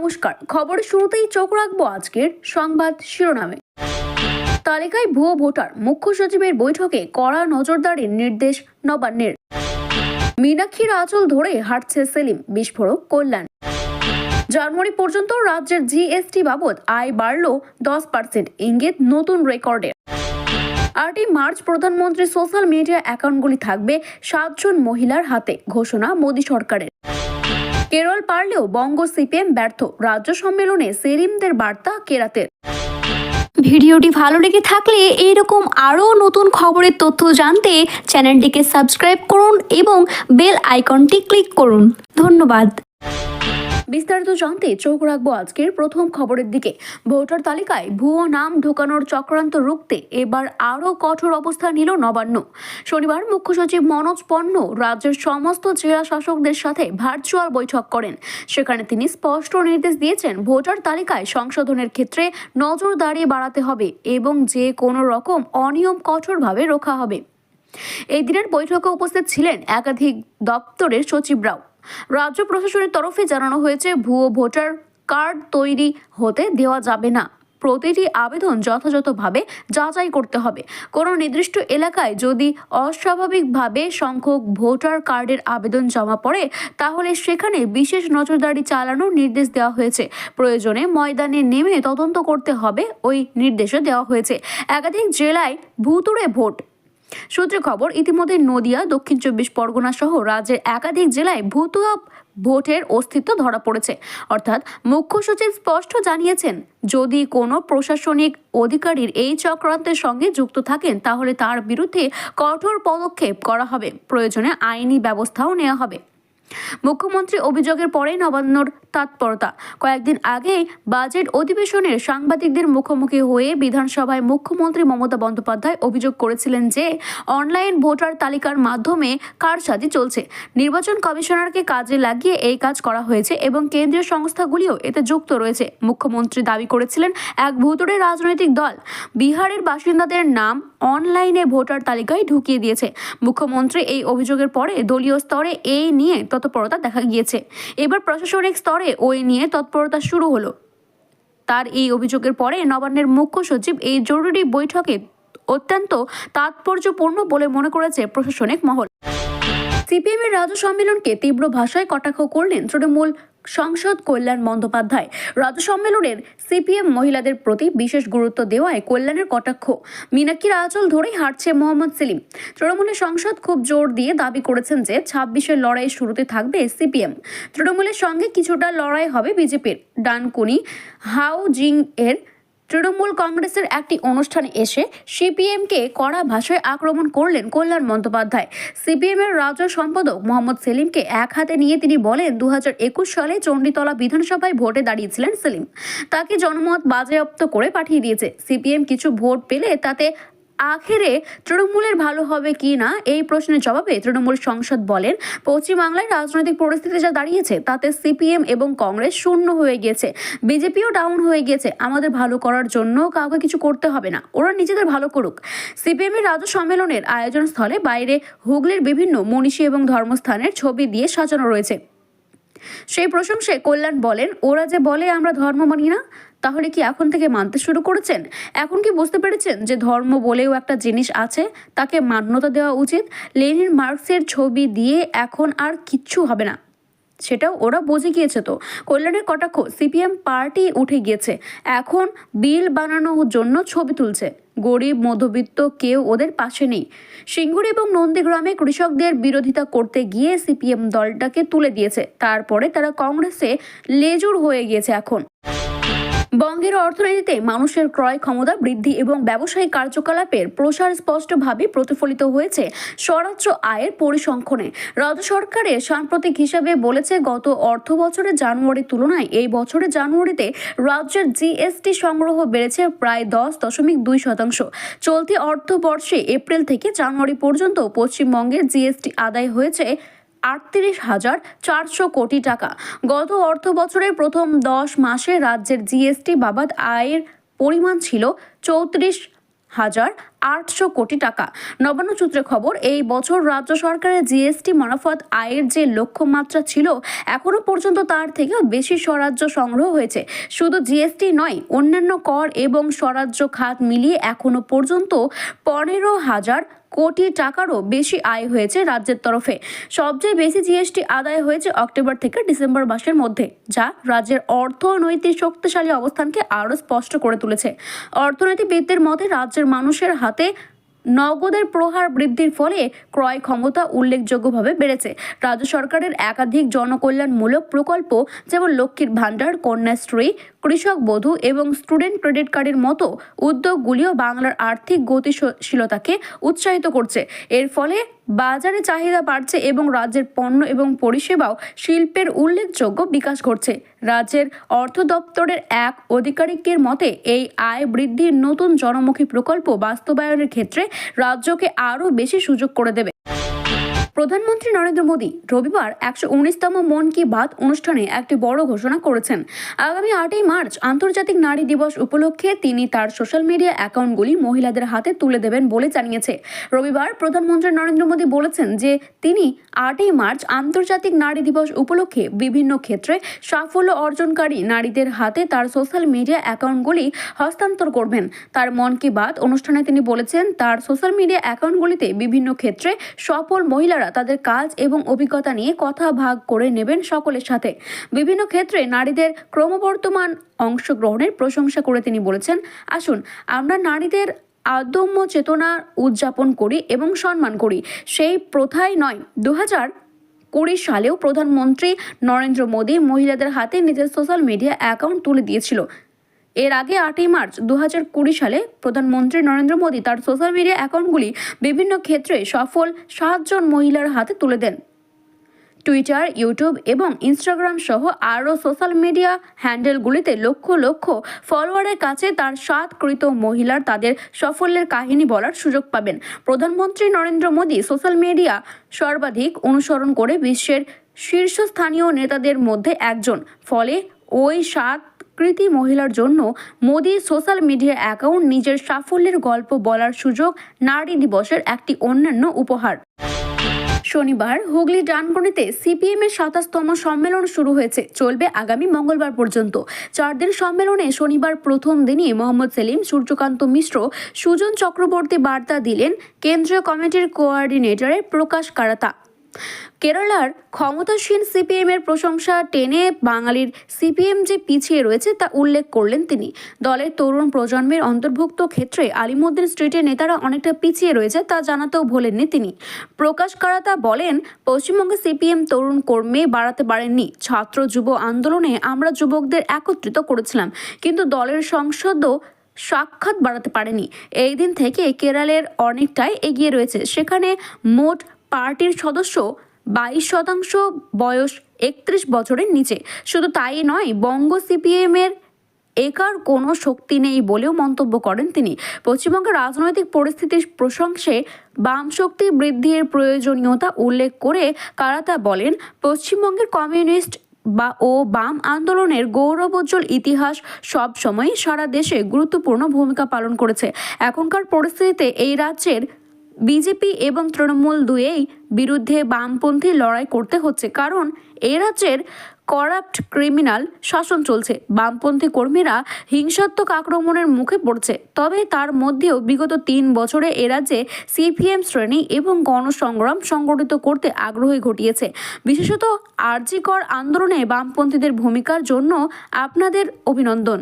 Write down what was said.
নমস্কার, খবরের শুরুতেই চোখ রাখবো আজকের সংবাদ শিরোনামে। তালিকায় ভুয়ো ভোটার, মুখ্য সচিবের বৈঠকে কড়া নজরদারির নির্দেশ নবান্নের। মীনাক্ষীর আঁচল ধরে হাঁটছে সেলিম, বিস্ফোরক কল্যাণ। জানুয়ারি পর্যন্ত রাজ্যের জিএসটি বাবদ আয় বাড়ল 10%, ইঙ্গিত নতুন রেকর্ডের। 8 মার্চ প্রধানমন্ত্রী সোশ্যাল মিডিয়া অ্যাকাউন্টগুলি থাকবে 7 জন মহিলার হাতে, ঘোষণা মোদী সরকারের। কেরল পারলেও বঙ্গ সিপিএম ব্যর্থ, রাজ্য সম্মেলনে সেলিমদের বার্তা কেরাতের। ভিডিওটি ভালো লেগে থাকলে এইরকম আরও নতুন খবরের তথ্য জানতে চ্যানেলটিকে সাবস্ক্রাইব করুন এবং বেল আইকনটি ক্লিক করুন। ধন্যবাদ। বিস্তারিত জানতে চোখ রাখবো আজকের প্রথম খবরের দিকে। ভোটার তালিকায় ভুয়ো নাম ঢোকানোর চক্রান্ত রুখতে এবার আরও কঠোর অবস্থান নিল নবান্ন। শনিবার মুখ্য সচিব মনোজ পণ্য রাজ্যের সমস্ত জেলা শাসকদের সাথে ভার্চুয়াল বৈঠক করেন। সেখানে তিনি স্পষ্ট নির্দেশ দিয়েছেন, ভোটার তালিকায় সংশোধনের ক্ষেত্রে নজরদারি বাড়াতে হবে এবং যে কোনো রকম অনিয়ম কঠোরভাবে রোখা হবে। এই দিনের বৈঠকে উপস্থিত ছিলেন একাধিক দপ্তরের সচিবরাও। রাজ্য প্রশাসনের তরফে জানানো হয়েছে, ভুয়ো ভোটার কার্ড তৈরি হতে দেওয়া যাবে না। প্রতিটি আবেদন যথাযথভাবে যাচাই করতে হবে। কোনো নির্দিষ্ট এলাকায় যদি অস্বাভাবিকভাবে সংখ্যক ভোটার কার্ডের আবেদন জমা পড়ে, তাহলে সেখানে বিশেষ নজরদারি চালানোর নির্দেশ দেওয়া হয়েছে। প্রয়োজনে ময়দানে নেমে তদন্ত করতে হবে, ওই নির্দেশও দেওয়া হয়েছে। একাধিক জেলায় ভুতুড়ে ভোট। সূত্রে খবর, ইতিমধ্যে নদিয়া, দক্ষিণ 24 পরগনা সহ রাজ্যের একাধিক জেলায় ভুতুয়া ভোটের অস্তিত্ব ধরা পড়েছে। অর্থাৎ মুখ্য সচিব স্পষ্ট জানিয়েছেন, যদি কোনো প্রশাসনিক অধিকারীর এই চক্রান্তের সঙ্গে যুক্ত থাকেন, তাহলে তার বিরুদ্ধে কঠোর পদক্ষেপ করা হবে, প্রয়োজনে আইনি ব্যবস্থাও নেওয়া হবে। মুখ্যমন্ত্রী অভিযোগের পরে নবান্নর তৎপরতা। কয়েকদিন আগেই বাজেট অধিবেশনের সাংবাদিকদের মুখোমুখি হয়ে বিধানসভায় মুখ্যমন্ত্রী মমতা বন্দ্যোপাধ্যায় অভিযোগ করেছিলেন যে অনলাইন ভোটার তালিকার মাধ্যমে কারসাজি চলছে। নির্বাচন কমিশনারকে কাজে লাগিয়ে এই কাজ করা হয়েছে এবং কেন্দ্রীয় সংস্থাগুলিও এতে যুক্ত রয়েছে। মুখ্যমন্ত্রী দাবি করেছিলেন, এক ভুতুড়ে রাজনৈতিক দল বিহারের বাসিন্দাদের নাম অনলাইনে ভোটার তালিকায় ঢুকিয়ে দিয়েছে। মুখ্যমন্ত্রী এই অভিযোগের পরে দলীয় স্তরে এই নিয়ে তৎপরতা দেখা গিয়েছে। এবার প্রশাসনিক স্তরে ওই নিয়ে তৎপরতা শুরু হলো। তার এই অভিযোগের পরে নবান্নের মুখ্য সচিব এই জরুরি বৈঠকে অত্যন্ত তাৎপর্যপূর্ণ বলে মনে করেছে প্রশাসনিক মহল। সিপিএমের রাজ্য সম্মেলনকে তীব্র ভাষায় কটাক্ষ করলেন তৃণমূল সাংসদ কল্যাণ বন্দ্যোপাধ্যায়। রাজ্য সম্মেলনের সিপিএম মহিলাদের প্রতি বিশেষ গুরুত্ব দেওয়ায় কল্যাণের কটাক্ষ। মীনাক্ষীর আঁচল ধরেই হাঁটছে মোহাম্মদ সেলিম। তৃণমূলের সাংসদ খুব জোর দিয়ে দাবি করেছেন যে 26-এর লড়াই শুরুতে থাকবে সিপিএম। তৃণমূলের সঙ্গে কিছুটা লড়াই হবে বিজেপির। ডানকুনি হাউজিং এর তৃণমূল কংগ্রেসের একটি অনুষ্ঠানে এসে সিপিএমকে কড়া ভাষায় আক্রমণ করলেন কল্যাণ বন্দ্যোপাধ্যায়। সিপিএমের রাজ্য সম্পাদক মোহাম্মদ সেলিমকে এক হাতে নিয়ে তিনি বলেন, 2021 সালে চণ্ডীতলা বিধানসভায় ভোটে দাঁড়িয়েছিলেন সেলিম। তাকে জনমত বাজেয়াপ্ত করে পাঠিয়ে দিয়েছে। সিপিএম কিছু ভোট পেলে তাতে আখেরে তৃণমূলের ভালো হবে কি না, এই প্রশ্নের জবাবে তৃণমূল সাংসদ বলেন, পশ্চিমবাংলায় রাজনৈতিক পরিস্থিতি যা দাঁড়িয়েছে তাতে সিপিএম এবং কংগ্রেস শূন্য হয়ে গিয়েছে, বিজেপিও ডাউন হয়ে গিয়েছে। আমাদের ভালো করার জন্য কাউকে কিছু করতে হবে না, ওরা নিজেদের ভালো করুক। সিপিএমের রাজ্য সম্মেলনের আয়োজন স্থলে বাইরে হুগলির বিভিন্ন মনীষী এবং ধর্মস্থানের ছবি দিয়ে সাজানো রয়েছে। সেই প্রশংসায় কল্যাণ বলেন, ওরা যে বলে আমরা ধর্ম মানি না, তাহলে কি এখন থেকে মানতে শুরু করেছেন? এখন কি বুঝতে পেরেছেন যে ধর্ম বলেও একটা জিনিস আছে, তাকে মান্যতা দেওয়া উচিত? লেনিন মার্কসের ছবি দিয়ে এখন আর কিচ্ছু হবে না, সেটাও ওরা বুঝে গিয়েছে। তো কল্যাণের কটাক্ষ, সিপিএম পার্টি উঠে গিয়েছে, এখন বিল বানানোর জন্য ছবি তুলছে। গরিব মধ্যবিত্ত কেউ ওদের পাশে নেই। সিঙ্গুর এবং নন্দীগ্রামে কৃষকদের বিরোধিতা করতে গিয়ে সিপিএম দলটাকে তুলে দিয়েছে, তারপরে তারা কংগ্রেসে লেজুর হয়ে গিয়েছে। এখন বঙ্গের অর্থনীতিতে মানুষের ক্রয় ক্ষমতা বৃদ্ধি এবং ব্যবসায়িক কার্যকলাপের প্রসার স্পষ্টভাবে প্রতিফলিত হয়েছে স্বরাজ্য আয়ের পরিসংখ্যানে। রাজ্য সরকারের সাম্প্রতিক হিসাবে বলেছে, গত অর্থ বছরের জানুয়ারির তুলনায় এই বছরের জানুয়ারিতে রাজ্যের জিএসটি সংগ্রহ বেড়েছে প্রায় 10.2%। চলতি অর্থবর্ষে এপ্রিল থেকে জানুয়ারি পর্যন্ত পশ্চিমবঙ্গের জিএসটি আদায় হয়েছে 38,400 কোটি টাকা। গত অর্থ বছরের প্রথম 10 মাসে রাজ্যের জিএসটি বাবদ আয়ের পরিমাণ ছিল 800 কোটি টাকা। নবান্ন সূত্রে খবর, এই বছর রাজ্য সরকারের জিএসটি মুনাফাত আয়ের যে লক্ষ্যমাত্রা ছিল, এখনো পর্যন্ত তার থেকেও বেশি স্বরাজ্য সংগ্রহ হয়েছে। শুধু জিএসটি নয়, অন্যান্য কর এবং স্বরাজ্য খাত মিলিয়ে এখনো পর্যন্ত 15,000 কোটি টাকারও বেশি আয় হয়েছে রাজ্যের তরফে। সবচেয়ে বেশি জিএসটি আদায় হয়েছে অক্টোবর থেকে ডিসেম্বর মাসের মধ্যে, যা রাজ্যের অর্থনৈতিক শক্তিশালী অবস্থানকে আরও স্পষ্ট করে তুলেছে। অর্থনীতিবিদদের মতে, রাজ্যের মানুষের হাতে নগদের প্রহার বৃদ্ধির ফলে ক্রয় ক্ষমতা উল্লেখযোগ্যভাবে বেড়েছে। রাজ্য সরকারের একাধিক জনকল্যাণমূলক প্রকল্প, যেমন লক্ষ্মীর ভাণ্ডার, কন্যাশ্রী, কৃষক বধূ এবং স্টুডেন্ট ক্রেডিট কার্ডের মতো উদ্যোগগুলিও বাংলার আর্থিক গতিশীলতাকে উৎসাহিত করছে। এর ফলে বাজারে চাহিদা বাড়ছে এবং রাজ্যের পণ্য এবং পরিষেবাও শিল্পের উল্লেখযোগ্য বিকাশ ঘটছে। রাজ্যের অর্থ দপ্তরের এক আধিকারিকের মতে, এই আয় বৃদ্ধির নতুন জনমুখী প্রকল্প বাস্তবায়নের ক্ষেত্রে রাজ্যকে আরও বেশি সুযোগ করে দেবে। প্রধানমন্ত্রী নরেন্দ্র মোদী রবিবার 119তম মন কি বাত অনুষ্ঠানে একটি বড় ঘোষণা করেছেন। আগামী 8ই মার্চ আন্তর্জাতিক নারী দিবস উপলক্ষে তিনি তার সোশ্যাল মিডিয়া অ্যাকাউন্টগুলি মহিলাদের হাতে তুলে দেবেন বলে জানিয়েছে। রবিবার প্রধানমন্ত্রী নরেন্দ্র মোদী বলেছেন যে তিনি 8ই মার্চ আন্তর্জাতিক নারী দিবস উপলক্ষে বিভিন্ন ক্ষেত্রে সাফল্য অর্জনকারী নারীদের হাতে তার সোশ্যাল মিডিয়া অ্যাকাউন্টগুলি হস্তান্তর করবেন। তার মন কি বাত অনুষ্ঠানে তিনি বলেছেন, তার সোশ্যাল মিডিয়া অ্যাকাউন্টগুলিতে বিভিন্ন ক্ষেত্রে সফল মহিলারা তাদের কাজ এবং অভিজ্ঞতা নিয়ে কথা ভাগ করে নেবেন সকলের সাথে। বিভিন্ন ক্ষেত্রে নারীদের ক্রমবর্ধমান অংশগ্রহণের প্রশংসা করে তিনি বলেছেন, আসুন আমরা নারীদের আদম্য চেতনা উদযাপন করি এবং সম্মান করি। সেই প্রথাই নয়, 2020 সালেও প্রধানমন্ত্রী নরেন্দ্র মোদী মহিলাদের হাতে নিজের সোশ্যাল মিডিয়া অ্যাকাউন্ট তুলে দিয়েছিল। এর আগে 8ই মার্চ 2020 সালে প্রধানমন্ত্রী নরেন্দ্র মোদী তার সোশ্যাল মিডিয়া অ্যাকাউন্টগুলি বিভিন্ন ক্ষেত্রে সফল 7 জন মহিলার হাতে তুলে দেন। টুইটার, ইউটিউব এবং ইনস্টাগ্রাম সহ আরও সোশ্যাল মিডিয়া হ্যান্ডেলগুলিতে লক্ষ লক্ষ ফলোয়ারের কাছে তার 7 কৃত মহিলার তাদের সাফল্যের কাহিনী বলার সুযোগ পাবেন। প্রধানমন্ত্রী নরেন্দ্র মোদী সোশ্যাল মিডিয়া সর্বাধিক অনুসরণ করে বিশ্বের শীর্ষস্থানীয় নেতাদের মধ্যে একজন। ফলে ওই 7 কৃতি মহিলার জন্য মোদী সোশ্যাল মিডিয়া অ্যাকাউন্ট নিজের সাফল্যের গল্প বলার সুযোগ নারী দিবসের একটি অন্যান্য উপহার। শনিবার হুগলি ডানকুনিতে সিপিএমের 27তম সম্মেলন শুরু হয়েছে, চলবে আগামী মঙ্গলবার পর্যন্ত। 4 দিন সম্মেলনে শনিবার প্রথম দিনই মোহাম্মদ সেলিম, সূর্যকান্ত মিশ্র, সুজন চক্রবর্তী বার্তা দিলেন কেন্দ্রীয় কমিটির কোঅর্ডিনেটর প্রকাশ কারাতা। কেরালার ক্ষমতাসীন সিপিএমের প্রশংসা টেনে বাঙালির সিপিএম যে পিছিয়ে রয়েছে তা উল্লেখ করলেন তিনি। দলের তরুণ প্রজন্মের অন্তর্ভুক্ত ক্ষেত্রে আলিমুদ্দিন স্ট্রিটের নেতারা অনেকটা পিছিয়ে রয়েছে তা জানাতেও ভোলেননি তিনি। প্রকাশ কারাতা বলেন, পশ্চিমবঙ্গে সিপিএম তরুণ কর্মী বাড়াতে পারেননি। ছাত্র যুব আন্দোলনে আমরা যুবকদের একত্রিত করেছিলাম, কিন্তু দলের সংসদও সাক্ষাৎ বাড়াতে পারেনি। এই দিন থেকে কেরালের অনেকটাই এগিয়ে রয়েছে। সেখানে মোট পার্টির সদস্য 22%, বয়স 31 বছরের নিচে। শুধু তাই নয়, বঙ্গ সিপিএমের একার কোনো শক্তি নেই বলেও মন্তব্য করেন তিনি। পশ্চিমবঙ্গের রাজনৈতিক পরিস্থিতির প্রশংসে বাম শক্তি বৃদ্ধির প্রয়োজনীয়তা উল্লেখ করে কারাতা বলেন, পশ্চিমবঙ্গের কমিউনিস্ট ও বাম আন্দোলনের গৌরবোজ্জ্বল ইতিহাস সবসময় সারা দেশে গুরুত্বপূর্ণ ভূমিকা পালন করেছে। এখনকার পরিস্থিতিতে এই রাজ্যের বিজেপি এবং তৃণমূল দুয়েই বিরুদ্ধে বামপন্থী লড়াই করতে হচ্ছে, কারণ এই রাজ্যের করাপ্ট ক্রিমিনাল শাসন চলছে। বামপন্থী কর্মীরা হিংসাত্মক আক্রমণের মুখে পড়ছে। তবে তার মধ্যেও বিগত 3 বছরে এ রাজ্যে সিপিএম শ্রেণী এবং গণসংগ্রাম সংগঠিত করতে আগ্রহী ঘটিয়েছে। বিশেষত আরজি কর আন্দোলনে বামপন্থীদের ভূমিকার জন্য আপনাদের অভিনন্দন।